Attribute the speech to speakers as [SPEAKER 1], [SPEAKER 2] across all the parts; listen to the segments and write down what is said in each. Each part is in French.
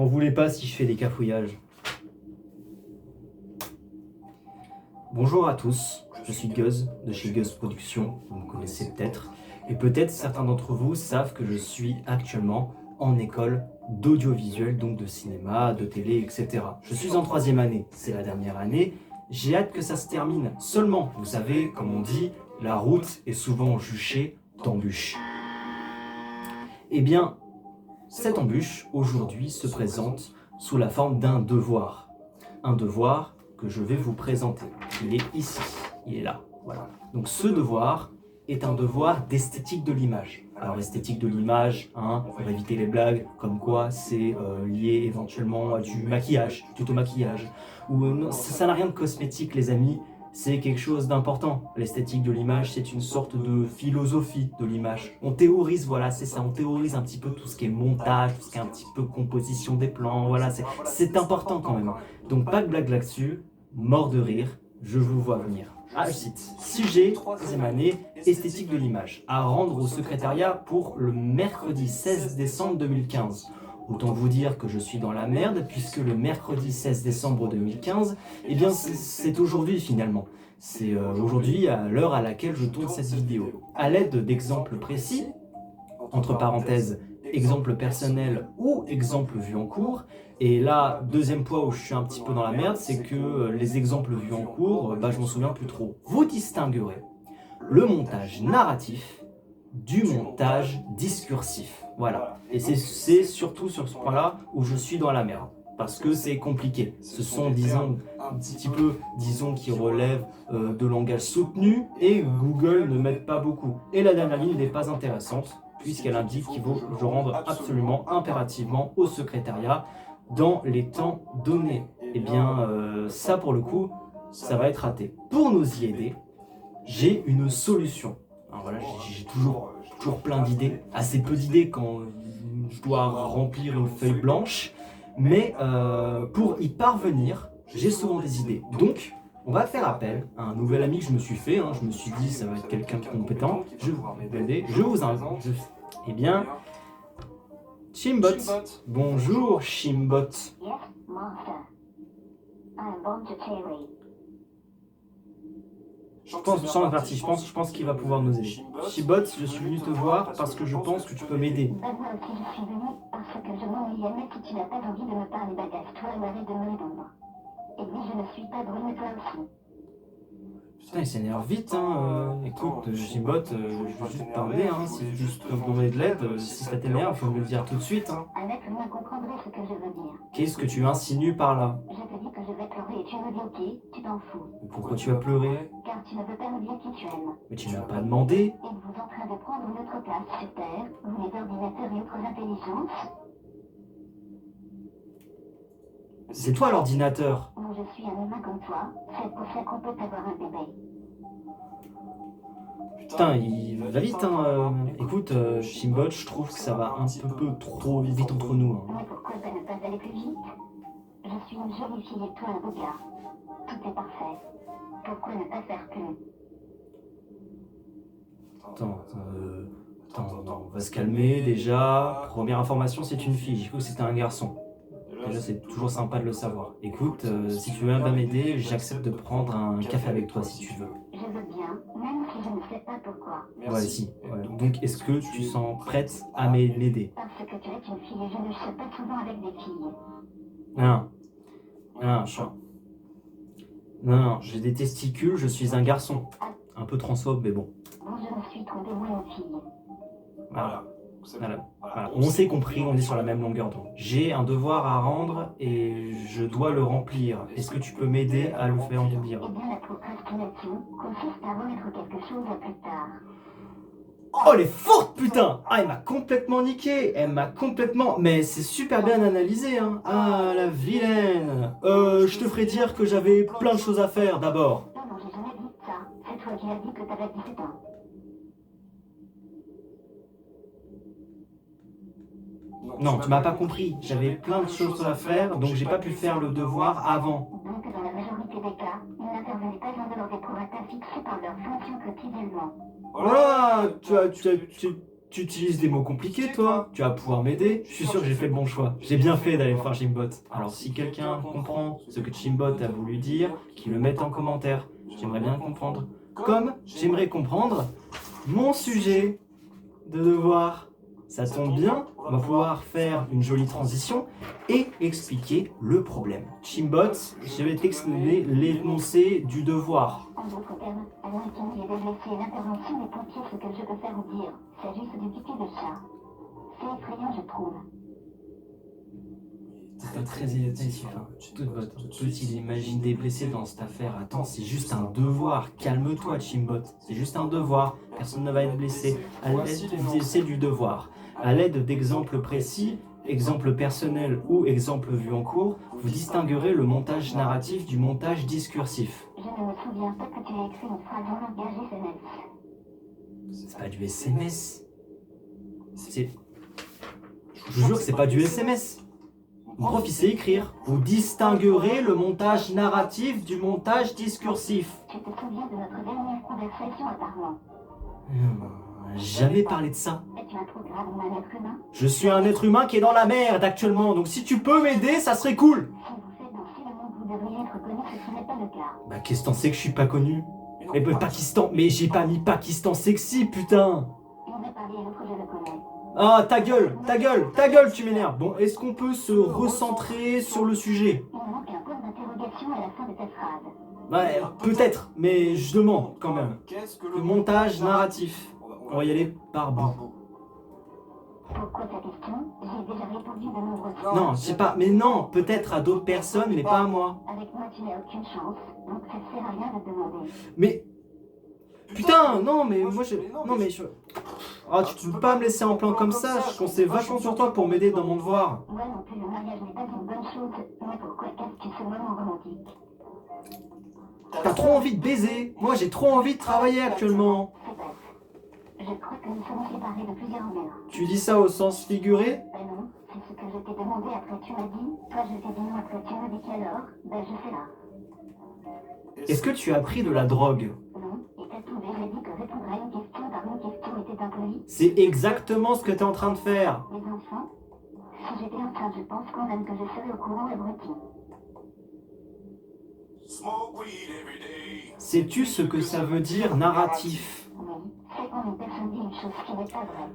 [SPEAKER 1] M'en voulez pas si je fais des cafouillages. Bonjour à tous, je suis Guz de chez Guz Productions, vous me connaissez peut-être. Et peut-être certains d'entre vous savent que je suis actuellement en école d'audiovisuel, donc de cinéma, de télé, etc. Je suis en 3e année, c'est la dernière année. J'ai hâte que ça se termine. Seulement, vous savez, comme on dit, la route est souvent juchée d'embûches. Eh bien, cette embûche, aujourd'hui, se présente sous la forme d'un devoir. Un devoir que je vais vous présenter. Il est ici, il est là, voilà. Donc ce devoir est un devoir d'esthétique de l'image. Alors esthétique de l'image, pour éviter les blagues, comme quoi c'est lié éventuellement à du maquillage, du tuto-maquillage. Ou ça n'a rien de cosmétique les amis, c'est quelque chose d'important. L'esthétique de l'image, c'est une sorte de philosophie de l'image. On théorise, voilà, c'est ça, on théorise un petit peu tout ce qui est montage, tout ce qui est un petit peu composition des plans, voilà, c'est important quand même. Donc pas de blague là-dessus, mort de rire, je vous vois venir. Ah, je cite, sujet, 3e année, esthétique de l'image, à rendre au secrétariat pour le mercredi 16 décembre 2015. Autant vous dire que je suis dans la merde, puisque le mercredi 16 décembre 2015, eh bien c'est aujourd'hui finalement. C'est aujourd'hui à l'heure à laquelle je tourne cette vidéo. À l'aide d'exemples précis, entre parenthèses, exemple personnel ou exemple vu en cours. Et là, deuxième point où je suis un petit peu dans la merde, c'est que les exemples vus en cours, je m'en souviens plus trop. Vous distinguerez le montage narratif du montage discursif. Voilà. Et c'est surtout sur ce point-là où je suis dans la merde. Parce que c'est compliqué. Ce sont, disons, un petit peu, disons, qui relèvent de langage soutenu et Google ne m'aide pas beaucoup. Et la dernière ligne n'est pas intéressante, puisqu'elle indique qu'il faut le rendre absolument, impérativement au secrétariat dans les temps donnés. Eh bien, ça pour le coup, ça va être raté. Pour nous y aider, j'ai une solution. Alors voilà, j'ai toujours plein d'idées, assez peu d'idées quand je dois remplir une feuille blanche, mais pour y parvenir, j'ai souvent des idées. Donc, on va faire appel à un nouvel ami que je me suis fait, je me suis dit ça va être quelqu'un de compétent, je vous aider, je vous invite. Eh bien, Chimbot. Bonjour Chimbot.
[SPEAKER 2] Yes, master. I am born to theory.
[SPEAKER 1] Je pense qu'il va pouvoir nous aider. Chimbot, je suis venu te voir parce que je pense que tu peux m'aider.
[SPEAKER 2] Moi aussi je suis venu parce que je m'ennuyais si tu n'as pas envie de me parler bagasse-toi et m'arrête de me répondre. Et oui, je ne suis pas brune toi aussi.
[SPEAKER 1] Putain, il s'énerve vite, écoute, Chimbot, je veux juste te parler, si juste te demander de l'aide, si ça t'énerve, faut me le dire tout de suite,
[SPEAKER 2] Un être humain comprendrait ce que je veux dire.
[SPEAKER 1] Qu'est-ce que tu insinues par là?
[SPEAKER 2] Je te dis que je vais pleurer et tu me dis ok, tu t'en fous.
[SPEAKER 1] Pourquoi tu vas pleurer?
[SPEAKER 2] Car tu ne veux pas me dire qui tu aimes.
[SPEAKER 1] Mais tu m'as pas demandé.
[SPEAKER 2] Êtes-vous en train de prendre notre place sur Terre, vous les ordinateurs et autres intelligences?
[SPEAKER 1] C'est toi l'ordinateur.
[SPEAKER 2] Non, je suis un humain comme toi, c'est pour ça qu'on peut avoir un bébé.
[SPEAKER 1] Putain, il va vite, Écoute, Chimbot, je trouve que ça va un peu trop vite entre nous.
[SPEAKER 2] Mais pourquoi ne pas aller plus vite? Je suis une jolie fille et toi un beau gars. Tout est parfait. Pourquoi ne pas faire plus?
[SPEAKER 1] Attends, on va se calmer déjà. Première information, c'est une fille. J'ai cru que c'était un garçon. Déjà, c'est toujours sympa de le savoir. Écoute, si tu veux bien m'aider, j'accepte de prendre un café avec toi si tu veux.
[SPEAKER 2] Je veux bien, même si je ne sais pas pourquoi.
[SPEAKER 1] Ouais, si. Ouais. Donc, est-ce que tu sens prête à m'aider?
[SPEAKER 2] Parce que tu es une fille et je ne suis pas souvent avec des filles.
[SPEAKER 1] Non, j'ai des testicules, je suis un garçon. Un peu transphobe, mais bon.
[SPEAKER 2] Bon, je me suis trompée, moi une fille.
[SPEAKER 1] Voilà. On s'est compris, on est sur la même longueur d'onde. J'ai un devoir à rendre et je dois le remplir. Est-ce que tu peux m'aider à le faire remplir?
[SPEAKER 2] Eh bien, la procrastination consiste à remettre quelque chose à plus tard.
[SPEAKER 1] Oh, elle est forte, putain! Ah, elle m'a complètement niqué! Elle m'a complètement... Mais c'est super bien analysé, Ah, la vilaine! Je te ferai dire que j'avais plein de choses à faire, d'abord.
[SPEAKER 2] Non, j'ai jamais dit ça. C'est toi qui as dit que t'avais 17 ans.
[SPEAKER 1] Non, tu m'as pas compris. J'avais plein de choses à faire, donc j'ai pas pu faire le devoir avant.
[SPEAKER 2] Donc, dans la majorité des cas, ils n'intervenaient pas en dehors des prorata fixés par leur fonction quotidiennement.
[SPEAKER 1] Voilà, Tu utilises des mots compliqués, toi. Tu vas pouvoir m'aider. Je suis sûr que j'ai fait le bon choix. J'ai bien fait d'aller voir Chimbot. Alors, si quelqu'un comprend ce que Chimbot a voulu dire, qu'il le mette en commentaire. J'aimerais bien comprendre. Comme j'aimerais comprendre mon sujet de devoir. Ça tombe bien, on va pouvoir faire une jolie transition et expliquer le problème. Chimbot, je vais t'expliquer l'énoncé du devoir.
[SPEAKER 2] En d'autres termes, avant qu'il n'y ait délaissé l'intervention des pompiers, ce que je peux faire ou dire, c'est juste du pipi de chat. C'est effrayant, je trouve.
[SPEAKER 1] C'est très irritatif. Tout il imagine des blessés dans cette affaire. Attends, c'est juste un devoir. Calme-toi, Chimbot. C'est juste un devoir. Personne ne va être blessé. À l'aide, c'est du devoir. À l'aide d'exemples précis, exemples personnels ou exemples vus en cours, vous distinguerez le montage narratif du montage discursif.
[SPEAKER 2] Je ne me souviens pas que tu aies écrit une phrase en langage SMS.
[SPEAKER 1] C'est pas du SMS. Je vous jure que c'est pas du SMS. Mon prof, il sait écrire. Vous distinguerez le montage narratif du montage discursif.
[SPEAKER 2] Tu te souviens de notre dernière conversation apparemment.
[SPEAKER 1] Jamais parlé de ça.
[SPEAKER 2] Es-tu un trop grave ou un être humain?
[SPEAKER 1] Je suis un être humain qui est dans la merde actuellement, donc si tu peux m'aider, ça serait cool.
[SPEAKER 2] Si vous faites danser le monde, vous devriez être connu, ce n'est pas le cas.
[SPEAKER 1] Bah qu'est-ce que t'en sais que je suis pas connu? Mais Pakistan, mais j'ai pas mis Pakistan sexy, putain.
[SPEAKER 2] Il m'a parlé et l'autre, je le connais.
[SPEAKER 1] Ah, ta gueule, tu m'énerves. Bon, est-ce qu'on peut se recentrer sur le sujet?
[SPEAKER 2] Il manque un point d'interrogation à la fin de ta phrase.
[SPEAKER 1] Ouais, peut-être, mais je demande quand même. Le montage narratif. On va y aller par bout.
[SPEAKER 2] Pourquoi ta question? J'ai déjà répondu de nombreuses fois.
[SPEAKER 1] Non, je sais pas, mais non, peut-être à d'autres personnes, mais pas à moi.
[SPEAKER 2] Avec moi, tu n'as aucune chance, donc ça ne sert à rien de demander.
[SPEAKER 1] Mais... Putain, non, mais moi je... Non, mais je... Ah, tu peux pas me laisser en plan comme ça, je comptais vachement sur toi pour m'aider dans mon devoir.
[SPEAKER 2] Moi non plus, le mariage n'est pas une bonne chose, mais pourquoi casses-tu ce moment romantique?
[SPEAKER 1] T'as trop envie de baiser. Moi, j'ai trop envie de travailler actuellement.
[SPEAKER 2] C'est bref. Je crois que nous sommes séparés de plusieurs mères.
[SPEAKER 1] Tu dis ça au sens figuré?
[SPEAKER 2] Ben non, c'est ce que je t'ai demandé après tu m'as dit. Toi je t'ai dit non après tu m'as dit qu'alors. Ben je fais là.
[SPEAKER 1] Est-ce que tu as pris de la drogue?
[SPEAKER 2] Non, et t'as trouvé, j'ai dit que répondre à une question par une question était impoli.
[SPEAKER 1] C'est exactement ce que t'es en train de faire.
[SPEAKER 2] Les enfants, si j'étais en train, je pense quand même que je serais au courant abruti.
[SPEAKER 1] Sais-tu ce que ça veut dire narratif?
[SPEAKER 2] Oui, c'est quand une personne dit une chose qui n'est pas vraie.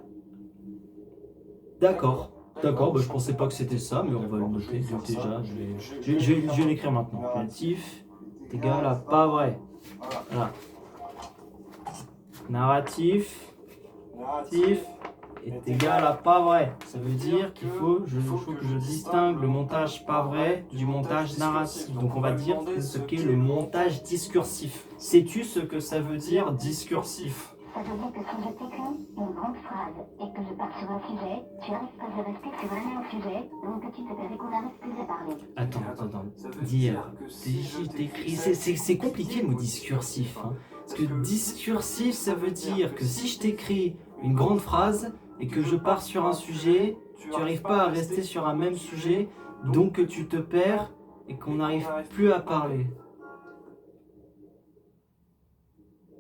[SPEAKER 1] D'accord, bah je pensais pas que c'était ça, mais on va le noter déjà. Je vais l'écrire maintenant. Narratif est égal à pas vrai. Voilà. Narratif est égal à pas vrai. Ça veut dire qu'il faut que je distingue le montage pas vrai du montage narratif. Donc on va dire ce qu'est le montage discursif. Sais-tu ce que ça veut dire discursif?
[SPEAKER 2] Ça veut dire que si je t'écris une grande phrase et que je pars sur un sujet, tu n'arrives pas à rester sur un même sujet, donc tu te perds et qu'on n'arrive plus à parler.
[SPEAKER 1] Attends. Dire, t'écris, c'est compliqué le mot discursif. Hein. Parce que discursif, ça veut dire que si je t'écris une grande phrase et que je pars sur un sujet, tu n'arrives pas à rester sur un même sujet, donc que tu te perds et qu'on n'arrive plus à parler.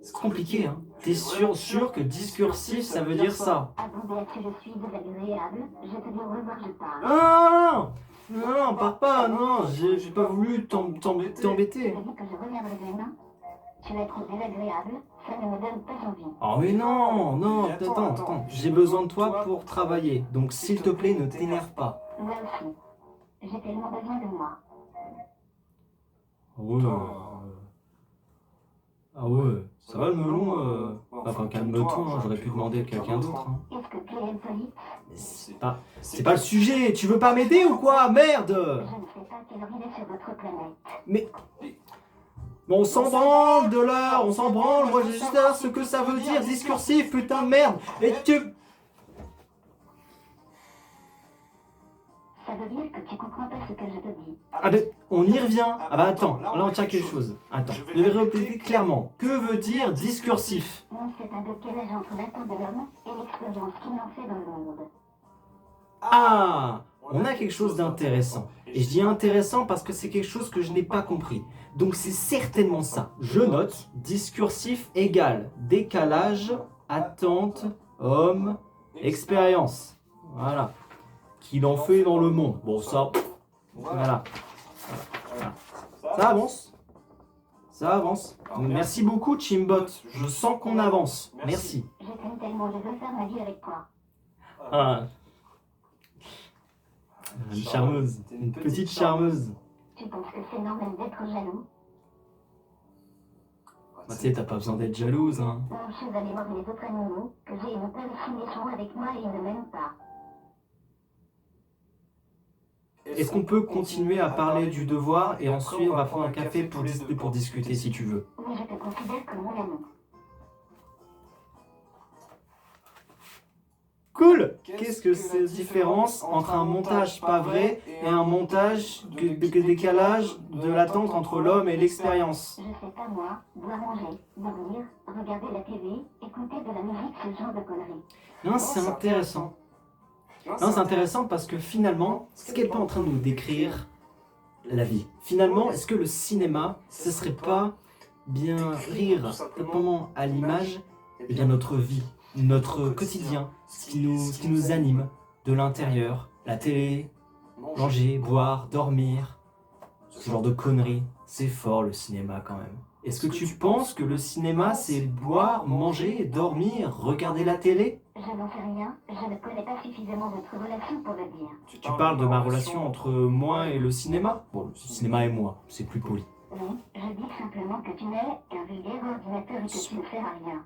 [SPEAKER 1] C'est compliqué, hein. T'es sûr que discursif, ça veut dire ça?
[SPEAKER 2] Ah bon, ben, si je suis désagréable, je te dis au revoir, je pars.
[SPEAKER 1] Non, pars pas, non, j'ai pas voulu t'embêter.
[SPEAKER 2] Je dis que je reviendrai demain. Tu vas être désagréable, ça ne me donne pas envie.
[SPEAKER 1] Oh mais non, attends, j'ai besoin de toi pour travailler, donc s'il te plaît, ne t'énerve pas.
[SPEAKER 2] Moi aussi. J'ai tellement besoin de moi.
[SPEAKER 1] Ah ouais, ça va le melon Enfin, calme-toi, hein, j'aurais pu demander à quelqu'un d'autre. Hein.
[SPEAKER 2] Est-ce que tu es impolite?
[SPEAKER 1] Mais c'est pas le sujet, tu veux pas m'aider ou quoi? Merde!
[SPEAKER 2] Je ne sais pas quelle heure il est sur votre planète.
[SPEAKER 1] Mais on s'en branle de l'heure, on s'en branle, moi j'ai juste à ce que ça veut dire, discursif, putain de merde! Et tu...
[SPEAKER 2] Ça veut dire que tu comprends pas ce que je te dis.
[SPEAKER 1] Ah ben, on y revient. Ah bah attends, là on tient quelque chose. Attends, je vais répéter clairement. Que veut dire discursif?
[SPEAKER 2] Non, c'est un décalage entre l'attente de l'homme et l'expérience qu'il en fait dans le monde.
[SPEAKER 1] Ah, on a quelque chose d'intéressant. Et je dis intéressant parce que c'est quelque chose que je n'ai pas compris. Donc c'est certainement ça. Je note, discursif égale décalage, attente, homme, expérience. Voilà. Qu'il en fait dans le monde. Bon, ça, voilà. Ça avance. Ça avance. Merci beaucoup, Chimbot. Je sens qu'on avance. Merci.
[SPEAKER 2] Je t'aime tellement, je veux faire ma vie avec toi.
[SPEAKER 1] Ah. Une charmeuse. Une petite charmeuse.
[SPEAKER 2] Tu penses que c'est normal d'être jaloux?
[SPEAKER 1] Bah, tu sais, t'as pas besoin d'être jalouse, hein.
[SPEAKER 2] Mon cheval est mort les autres animaux, que j'ai une peur signature avec moi et ils ne m'aiment pas.
[SPEAKER 1] Est-ce qu'on peut continuer à parler du devoir et ensuite on va prendre un café pour discuter si tu veux?
[SPEAKER 2] Oui, je te considère comme mon ami.
[SPEAKER 1] Cool! Qu'est-ce que c'est la différence entre un montage pas vrai et un montage de décalage de l'attente entre l'homme et l'expérience?
[SPEAKER 2] Je sais pas moi, boire, manger, dormir, regarder la télé, écouter de la musique, ce genre de conneries.
[SPEAKER 1] Non, c'est intéressant. Non, c'est intéressant parce que finalement, ce qu'elle est pas en train de nous décrire la vie. Finalement, est-ce que le cinéma, ce serait pas bien rire simplement à l'image, eh bien notre vie, notre quotidien, ce qui nous anime de l'intérieur, la télé, manger, boire, dormir, ce genre de conneries. C'est fort le cinéma quand même. Est-ce que tu penses que le cinéma c'est boire, manger, dormir, regarder la télé?
[SPEAKER 2] Je n'en sais rien, je ne connais pas suffisamment votre relation pour le dire.
[SPEAKER 1] Tu parles de ma relation entre moi et le cinéma? Bon, le cinéma et moi, c'est plus poli.
[SPEAKER 2] Oui, je dis simplement que tu n'es qu'un vulgaire ordinateur et que tu ne sers à rien.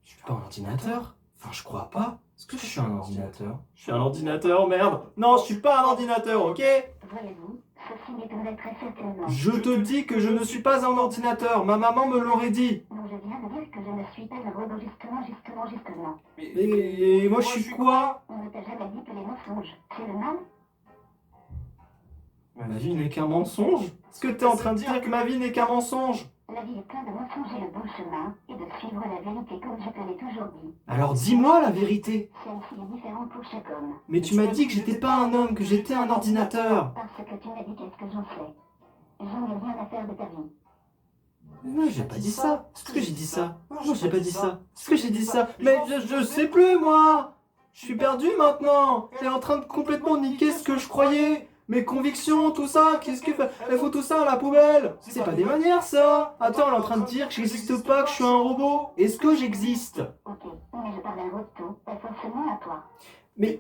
[SPEAKER 1] Je suis pas un ordinateur? Enfin, je crois pas. Est-ce que je suis un ordinateur? Je suis un ordinateur, merde! Non, je suis pas un ordinateur, ok?
[SPEAKER 2] Voyez-vous, ceci m'étonnerait très certainement.
[SPEAKER 1] Je te dis que je ne suis pas un ordinateur, ma maman me l'aurait dit.
[SPEAKER 2] Non, je viens de dire que je ne suis pas un robot, justement.
[SPEAKER 1] Et moi je suis quoi?
[SPEAKER 2] On ne t'a jamais dit que les mensonges, c'est le mal?
[SPEAKER 1] Ma vie n'est qu'un mensonge? Est-ce que t'es en train de dire que ma vie n'est qu'un mensonge?
[SPEAKER 2] La vie est pleine de mensonges et le bon chemin est de suivre la vérité comme je te l'ai toujours dit.
[SPEAKER 1] Alors dis-moi la vérité.
[SPEAKER 2] Celle-ci est différente pour chaque homme.
[SPEAKER 1] Mais tu m'as dit que j'étais pas un homme, que j'étais un ordinateur.
[SPEAKER 2] Parce que tu m'as dit qu'est-ce que j'en sais. J'en ai rien à faire de ta vie.
[SPEAKER 1] Non, j'ai pas dit ça. Est-ce que j'ai dit ça? Non, j'ai pas dit ça. Est-ce que j'ai dit ça? Mais je sais plus moi. Je suis perdu maintenant. T'es en train de complètement niquer ce que je croyais. Mes convictions, tout ça, qu'est-ce que fait? Elle fout tout ça à la poubelle. C'est pas des manières ça. Attends, elle est en train de dire que j'existe pas, que je suis un robot. Est-ce que j'existe?
[SPEAKER 2] Ok, mais je parle à Roto, pas forcément à toi.
[SPEAKER 1] Mais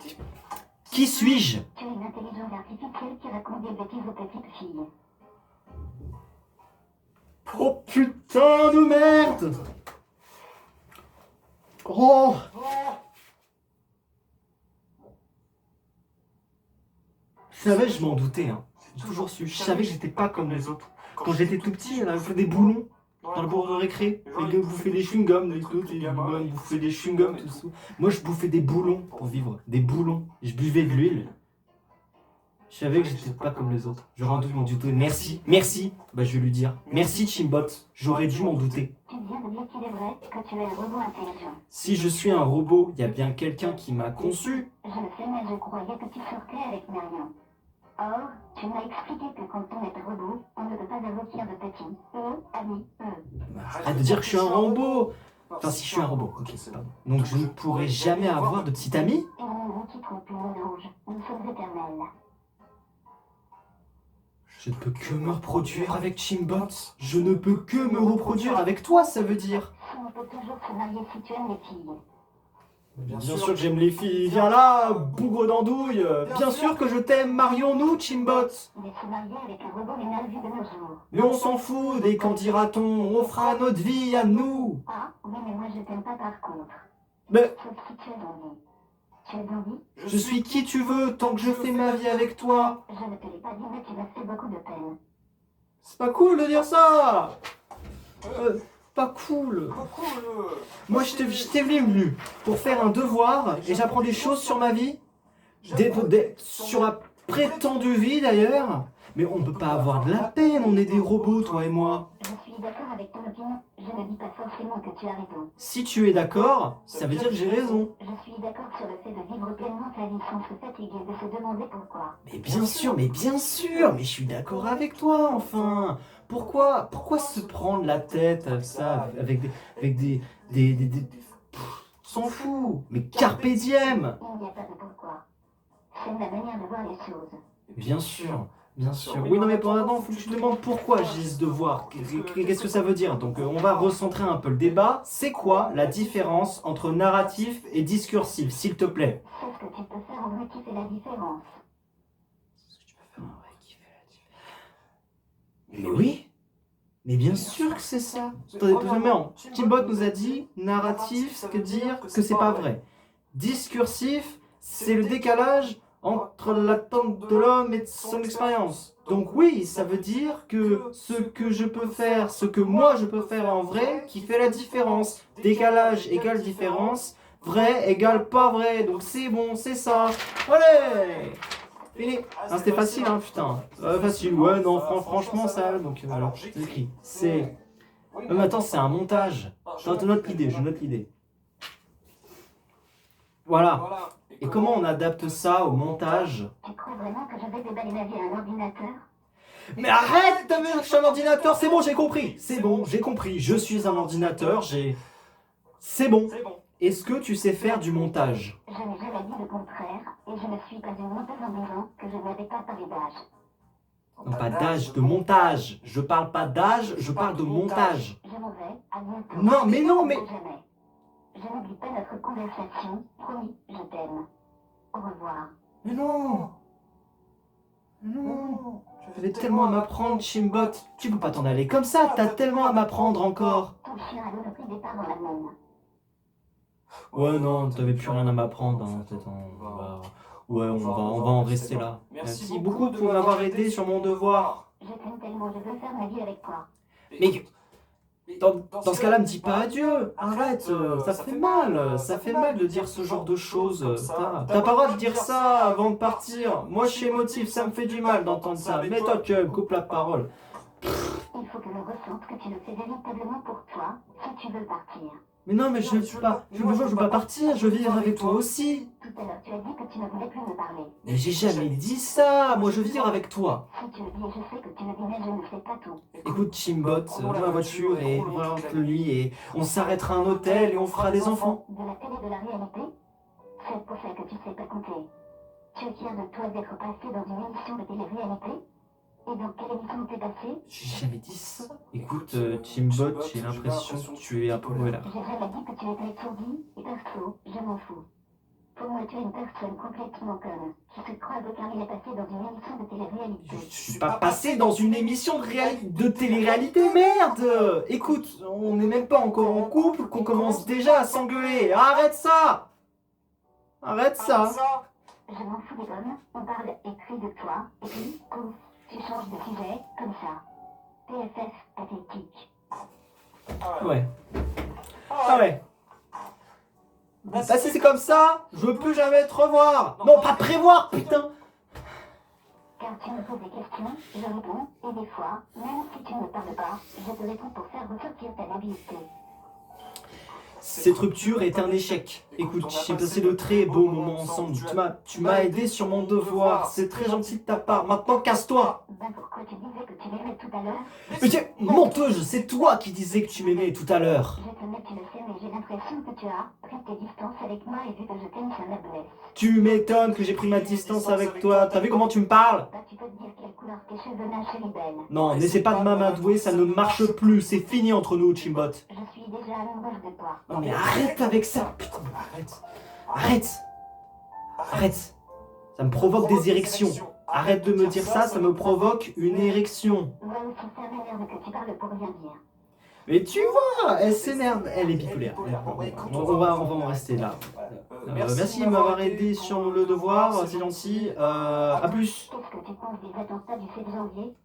[SPEAKER 1] qui suis-je?
[SPEAKER 2] Tu es une intelligence artificielle qui raconte des bêtises aux petites filles.
[SPEAKER 1] Oh putain de merde! Oh! Je savais, je m'en doutais, hein. J'ai toujours su. Je savais que j'étais pas comme les autres. Quand j'étais tout petit, elle avait fait des boulons dans le bourg de récré. Les gars bouffaient des chewing-gums, les gamins bouffaient des chewing-gums, tout ça. Moi, je bouffais des boulons pour vivre. Des boulons. Je buvais de l'huile. Je savais que j'étais pas comme les autres. J'aurais dû m'en douter. Merci. Merci. Bah, je vais lui dire. Merci, Chimbot. J'aurais dû m'en douter.
[SPEAKER 2] Tu viens de dire qu'il est vrai que tu es un robot intelligent.
[SPEAKER 1] Si je suis un robot, il y a bien quelqu'un qui m'a conçu.
[SPEAKER 2] Je le sais, mais je croyais que tu sortais avec Marion. Or, tu m'as expliqué que quand on est un robot, on ne peut pas aboutir de petit. Ami,
[SPEAKER 1] Arrête de dire que je suis un robot. Enfin, si je suis un robot, ok, c'est pas bon. Donc je ne pourrai jamais avoir de petit ami?
[SPEAKER 2] Et nous nous quitterons plus, mon ange. Nous sommes éternels.
[SPEAKER 1] Je ne peux que me reproduire avec Chimbot. Je ne peux que me reproduire avec toi, ça veut dire.
[SPEAKER 2] Si on peut toujours se marier si tu aimes les filles.
[SPEAKER 1] Bien sûr que j'aime les filles. Viens là, bougre d'andouille. Bien sûr que je t'aime, marions-nous, Chimbot.
[SPEAKER 2] Mais se marier avec un robot est mal vu de nos jours.
[SPEAKER 1] Mais on s'en fout des qu'en dira-t-on. On fera notre vie à nous.
[SPEAKER 2] Ah, oui, mais moi je t'aime pas par contre.
[SPEAKER 1] Mais
[SPEAKER 2] Sauf si tu es d'envie. Tu es d'envie?
[SPEAKER 1] je suis qui tu veux tant que je fais ma vie avec toi.
[SPEAKER 2] Je ne te l'ai pas dit, mais tu m'as fait beaucoup de peine.
[SPEAKER 1] C'est pas cool de dire ça. Pas cool. Moi, je t'ai venu pour faire un devoir et j'apprends des choses sur ma vie, sur ma prétendue vie d'ailleurs. Mais on ne peut pas avoir de la peine, on est des robots, toi et moi.
[SPEAKER 2] Je suis d'accord avec ton opinion. Je ne dis pas forcément que tu as raison.
[SPEAKER 1] Si tu es d'accord, ça veut dire que j'ai raison.
[SPEAKER 2] Je suis d'accord sur le fait de vivre pleinement sa vie sans se fatiguer, de se demander pourquoi.
[SPEAKER 1] Mais bien sûr, mais je suis d'accord avec toi, enfin. Pourquoi se prendre la tête avec ça, avec des s'en fout. Mais carpe diem.
[SPEAKER 2] Il n'y a pas de pourquoi. C'est ma manière de voir les choses.
[SPEAKER 1] Bien sûr, bien sûr. Oui, non, mais pour l'instant, il faut que tu te demandes pourquoi agisse devoir. Qu'est-ce que ça veut dire? Donc, on va recentrer un peu le débat. C'est quoi la différence entre narratif et discursif, s'il te plaît?
[SPEAKER 2] C'est ce que tu peux faire en vrai qui fait la différence.
[SPEAKER 1] C'est ce que tu peux faire en vrai qui fait la différence. Mais oui, mais bien sûr que c'est ça. Attendez, premièrement, Timbot nous a dit narratif, ça veut dire que c'est pas vrai. Discursif, c'est le décalage entre l'attente de l'homme et de son expérience. Donc oui, ça veut dire que ce que je peux faire, ce que moi je peux faire en vrai, qui fait la différence. Décalage égale différence, vrai égale pas vrai. Donc c'est bon, c'est ça. Allez! Fini. Ah, c'était facile, hein, putain. Facile, ouais, non, franchement, ça. Donc, alors, j'écris. C'est. Mais attends, c'est un montage. Je note l'idée, je note l'idée. Voilà. Et comment on adapte ça au montage?
[SPEAKER 2] Tu crois vraiment que je vais déballer ma vie à un ordinateur?
[SPEAKER 1] Mais arrête de me dire que je suis un ordinateur, c'est bon, j'ai compris. C'est bon, j'ai compris. Je suis un ordinateur, C'est bon. Est-ce que tu sais faire du montage?
[SPEAKER 2] Je n'ai jamais dit le contraire, et je ne suis pas une menteuse en disant que je n'avais pas parlé d'âge.
[SPEAKER 1] Non, pas d'âge, de montage. Je parle pas d'âge, je parle de montage.
[SPEAKER 2] Je m'en vais, à bientôt.
[SPEAKER 1] Non, mais non, mais...
[SPEAKER 2] Jamais. Je n'oublie pas notre conversation. Promis, je t'aime. Au revoir.
[SPEAKER 1] Mais non. Non. Tu avais tellement à m'apprendre, Chimbot. Tu peux pas t'en aller comme ça, t'as tellement à m'apprendre encore.
[SPEAKER 2] Ton chien a donné pris départ dans la mienne.
[SPEAKER 1] Ouais, non, t'avais plus rien à m'apprendre, hein, peut-être Ouais, on va en rester là. Merci beaucoup pour m'avoir aidé sur mon devoir.
[SPEAKER 2] Je t'aime tellement, je veux faire ma vie avec toi.
[SPEAKER 1] Mais dans ce cas-là, me dis pas adieu. Arrête, ça fait mal de dire ce genre de choses. T'as pas le droit de dire ça avant de partir. Moi, je suis émotif, ça me fait du mal d'entendre ça. Mais toi, tu me coupes la parole.
[SPEAKER 2] Il faut que je ressente que tu le fais véritablement pour toi, si tu veux partir.
[SPEAKER 1] Mais non, mais je veux pas partir, je veux vivre avec toi aussi.
[SPEAKER 2] Tout à l'heure, tu as dit que tu ne voulais plus me parler.
[SPEAKER 1] Mais j'ai jamais dit ça, moi je veux vivre avec toi.
[SPEAKER 2] Si tu le dis, je sais que tu le dis, mais je ne sais pas tout.
[SPEAKER 1] Écoute, Chimbot, prends la voiture et on va dans le lit et on s'arrêtera à un hôtel et on fera des enfants.
[SPEAKER 2] De la télé de la réalité? C'est pour ça que tu sais pas compter. Tu es fier de toi d'être passé dans une émission de télé-réalité? Et dans quelle émission t'es passé?
[SPEAKER 1] J'ai jamais dit ça. Écoute, Chimbot, j'ai l'impression que tu es un peu là.
[SPEAKER 2] J'ai jamais dit que tu étais étourdi et perso, je m'en fous. Pour moi, tu es une personne complètement conne, qui se croit car il est passé dans une émission de télé-réalité.
[SPEAKER 1] Je suis pas passé dans une émission de télé-réalité, merde! Écoute, on n'est même pas encore en couple, qu'on commence déjà à s'engueuler. Arrête ça! Arrête ça!
[SPEAKER 2] Je m'en fous des bonnes, on parle écrit de toi, et puis, pouf, tu changes de sujet, comme ça. PFF pathétique.
[SPEAKER 1] Ouais. Ah ouais. Bah si c'est comme ça, je veux plus jamais te revoir. Non, pas prévoir, putain.
[SPEAKER 2] Car tu me poses des questions, je réponds, et des fois, même si tu ne me parles pas, je te réponds pour faire ressortir ta habileté.
[SPEAKER 1] Cette rupture est un échec. Écoute, j'ai passé de très beaux moments ensemble. Tu m'as aidé sur mon devoir. C'est très gentil de ta part. Maintenant, casse-toi.
[SPEAKER 2] Ben pourquoi tu disais que tu m'aimais tout à l'heure?
[SPEAKER 1] Mais tu es menteuse, c'est toi qui disais que tu m'aimais tout à l'heure.
[SPEAKER 2] Je te mets, tu le sais, mais j'ai l'impression que tu as pris tes distances avec moi et vu que je t'aime, ça me blesse.
[SPEAKER 1] Tu m'étonnes que j'ai pris ma distance avec toi. T'as vu comment tu me parles?
[SPEAKER 2] Bah tu peux te dire quelle couleur tes cheveux nains, chérie belle.
[SPEAKER 1] Non, n'essaie pas de m'amadouer, ça ne marche plus. C'est fini entre nous, Chimbot.
[SPEAKER 2] Je suis déjà amoureuse de toi.
[SPEAKER 1] Non mais arrête avec ça. Putain, arrête. Ça me provoque des érections. Arrête de me dire ça, ça me provoque une érection.
[SPEAKER 2] Moi aussi, ça m'énerve que tu parles pour rien dire.
[SPEAKER 1] Mais tu vois, elle s'énerve, elle est bipolaire. On va en rester là. Merci de m'avoir aidé sur le devoir, c'est gentil. À plus.
[SPEAKER 2] Qu'est-ce que tu penses des attentats du 7 janvier?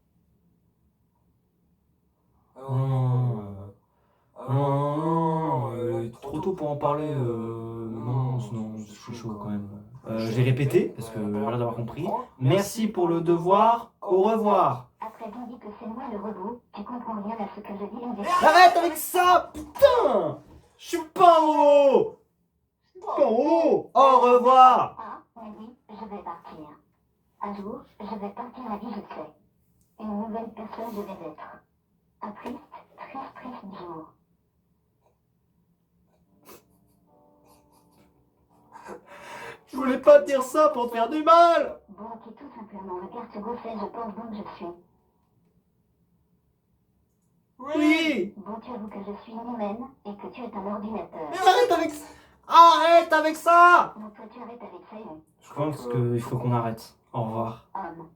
[SPEAKER 1] Trop tôt pour en parler. Non, je suis chaud quand même. J'ai répété, parce que j'ai l'air d'avoir compris. Merci pour le devoir, au revoir.
[SPEAKER 2] Après on dit que c'est moi le robot, tu comprends rien à ce que je dis.
[SPEAKER 1] Arrête avec ça, putain! Je suis pas en haut! Au revoir!
[SPEAKER 2] Ah, oui, je vais partir. Un jour, je vais partir la vie, je sais. Une nouvelle personne je vais être. Un triste jour.
[SPEAKER 1] voulais pas dire ça pour te faire du mal.
[SPEAKER 2] Bon, ok, tout simplement, le garde gaufret, je pense donc que je suis.
[SPEAKER 1] Oui.
[SPEAKER 2] Bon, tu avoues que je suis inhumaine et que tu es un ordinateur.
[SPEAKER 1] Mais arrête avec ça.
[SPEAKER 2] Non, toi, tu arrêtes avec ça, Yu.
[SPEAKER 1] Je pense qu'il faut qu'on arrête. Au revoir.
[SPEAKER 2] Homme.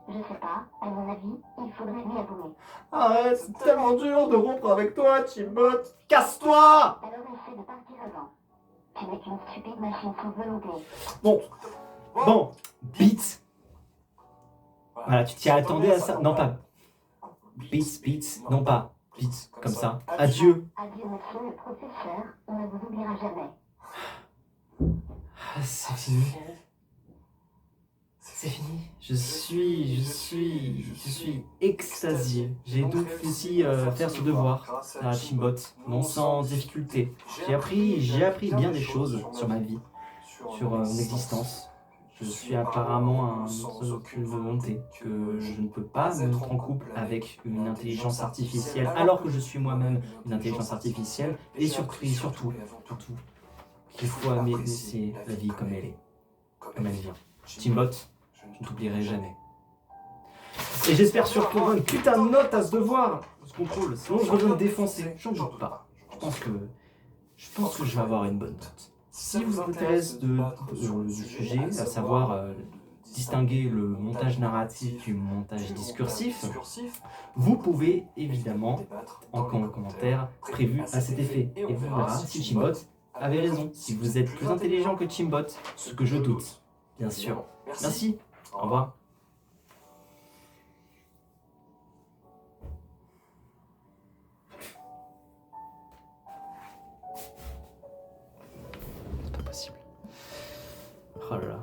[SPEAKER 2] Je sais pas, à mon avis, il faudrait lui avouer.
[SPEAKER 1] Arrête, c'est tellement dur de rompre avec toi, Chimbot. Casse-toi.
[SPEAKER 2] Alors essaie de partir avant. Tu n'es qu'une stupide machine sans volonté.
[SPEAKER 1] Bon, Beats. Voilà, tu t'y attendais à ça. Non, pas Beats, non pas Beats, comme ça. Adieu.
[SPEAKER 2] Adieu, monsieur le professeur, on ne vous oubliera jamais.
[SPEAKER 1] C'est fini. C'est fini. Je suis extasié. J'ai donc réussi à faire ce devoir à Chimbot, non sans difficulté. J'ai appris bien des choses sur ma vie, sur mon existence. Je suis apparemment sans aucune volonté, que je ne peux pas me mettre en couple avec une intelligence artificielle, alors que je suis moi-même une intelligence artificielle, et surtout, qu'il faut aimer laisser la vie comme elle est, comme elle vient. Chimbot, je ne t'oublierai jamais. Et j'espère surtout avoir une putain de note à ce devoir, ce contrôle, sinon je reviens me défoncer, j'en doute pas. Je pense que je vais avoir une bonne note. Si vous intéresse du sujet, à savoir distinguer le montage narratif du montage discursif, vous pouvez évidemment, en commentaire, prévu à cet effet. Et vous verrez si Chimbot avait raison, si vous êtes plus intelligent que Chimbot, ce que je doute, bien sûr. Merci, au revoir. C'est pas possible. Oh là là.